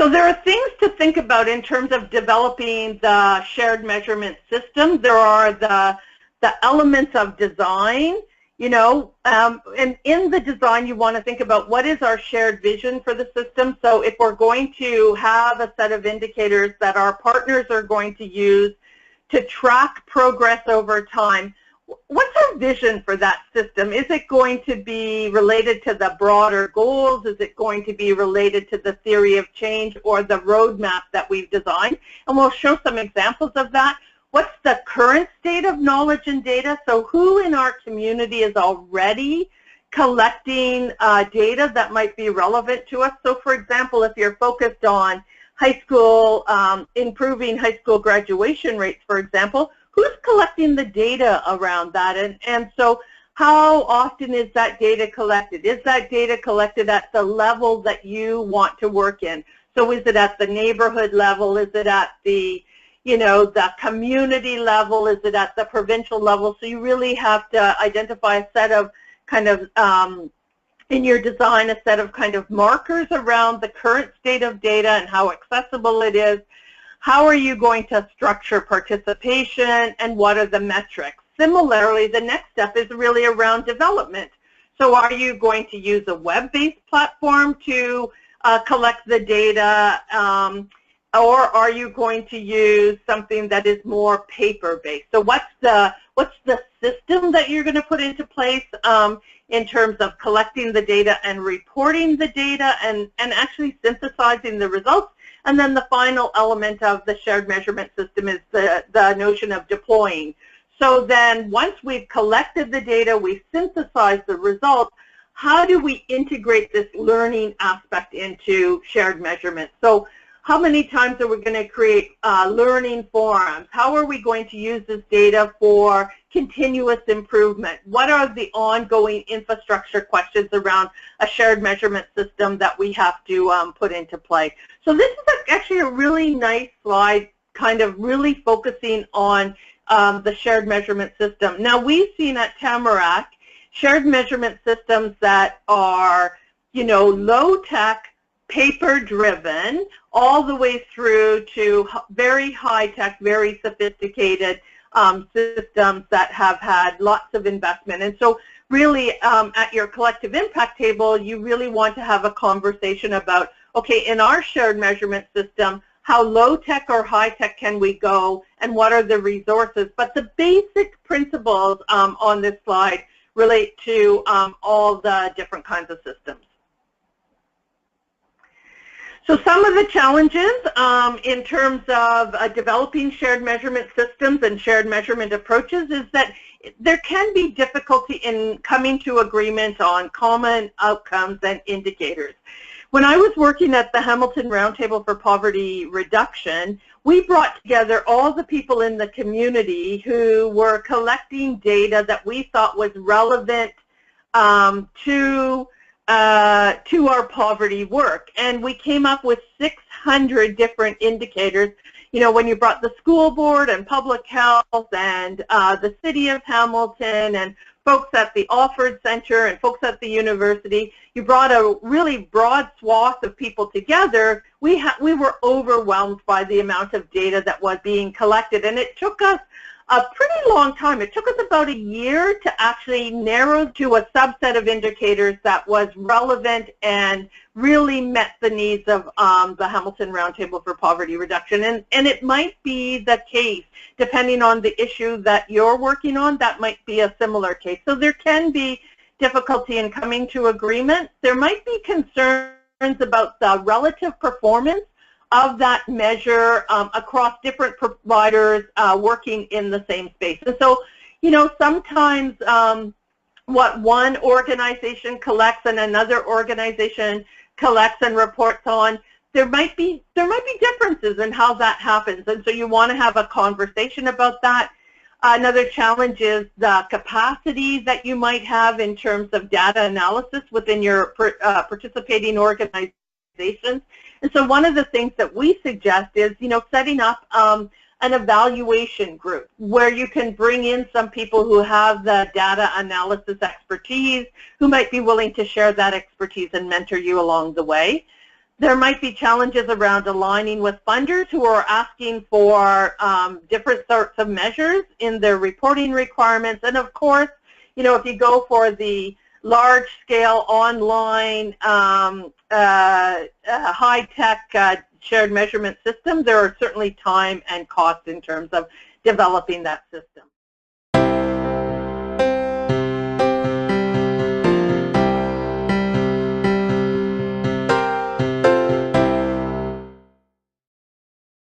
So there are things to think about in terms of developing the shared measurement system. There are the elements of design, and in the design you want to think about what is our shared vision for the system. So if we're going to have a set of indicators that our partners are going to use to track progress over time, what's our vision for that system? Is it going to be related to the broader goals? Is it going to be related to the theory of change or the roadmap that we've designed? And we'll show some examples of that. What's the current state of knowledge and data? So who in our community is already collecting data that might be relevant to us? So for example, if you're focused on high school, improving high school graduation rates, for example, who's collecting the data around that? And so how often is that data collected? Is that data collected at the level that you want to work in? So is it at the neighborhood level? Is it at the, the community level? Is it at the provincial level? So you really have to identify a set of kind of, in your design, a set of kind of markers around the current state of data and how accessible it is. How are you going to structure participation, and what are the metrics? Similarly, the next step is really around development. So are you going to use a web-based platform to collect the data, or are you going to use something that is more paper-based? So what's the system that you're going to put into place in terms of collecting the data and reporting the data and actually synthesizing the results? And then the final element of the shared measurement system is the notion of deploying. So then once we've collected the data, we've synthesized the results, how do we integrate this learning aspect into shared measurement? So how many times are we going to create learning forums? How are we going to use this data for continuous improvement? What are the ongoing infrastructure questions around a shared measurement system that we have to put into play? So this is actually a really nice slide, kind of really focusing on the shared measurement system. Now we've seen at Tamarack shared measurement systems that are, low-tech, paper-driven, all the way through to very high-tech, very sophisticated systems that have had lots of investment. And so really at your collective impact table, you really want to have a conversation about, okay, in our shared measurement system, how low-tech or high-tech can we go, and what are the resources? But the basic principles on this slide relate to all the different kinds of systems. So some of the challenges in terms of developing shared measurement systems and shared measurement approaches is that there can be difficulty in coming to agreement on common outcomes and indicators. When I was working at the Hamilton Roundtable for Poverty Reduction, we brought together all the people in the community who were collecting data that we thought was relevant to our poverty work. And we came up with 600 different indicators. When you brought the school board and public health and the city of Hamilton and folks at the Alford Center and folks at the university, you brought a really broad swath of people together. We were overwhelmed by the amount of data that was being collected, and it took us a pretty long time. It took us about a year to actually narrow to a subset of indicators that was relevant and really met the needs of the Hamilton Roundtable for Poverty Reduction. And it might be the case, depending on the issue that you're working on, that might be a similar case. So there can be difficulty in coming to agreement. There might be concerns about the relative performance of that measure across different providers working in the same space. And so, sometimes what one organization collects and another organization collects and reports on, there might be differences in how that happens. And so you want to have a conversation about that. Another challenge is the capacity that you might have in terms of data analysis within your participating organizations. And so one of the things that we suggest is, setting up an evaluation group where you can bring in some people who have the data analysis expertise, who might be willing to share that expertise and mentor you along the way. There might be challenges around aligning with funders who are asking for different sorts of measures in their reporting requirements. And of course, you know, if you go for the large-scale online high-tech shared measurement system, there are certainly time and cost in terms of developing that system.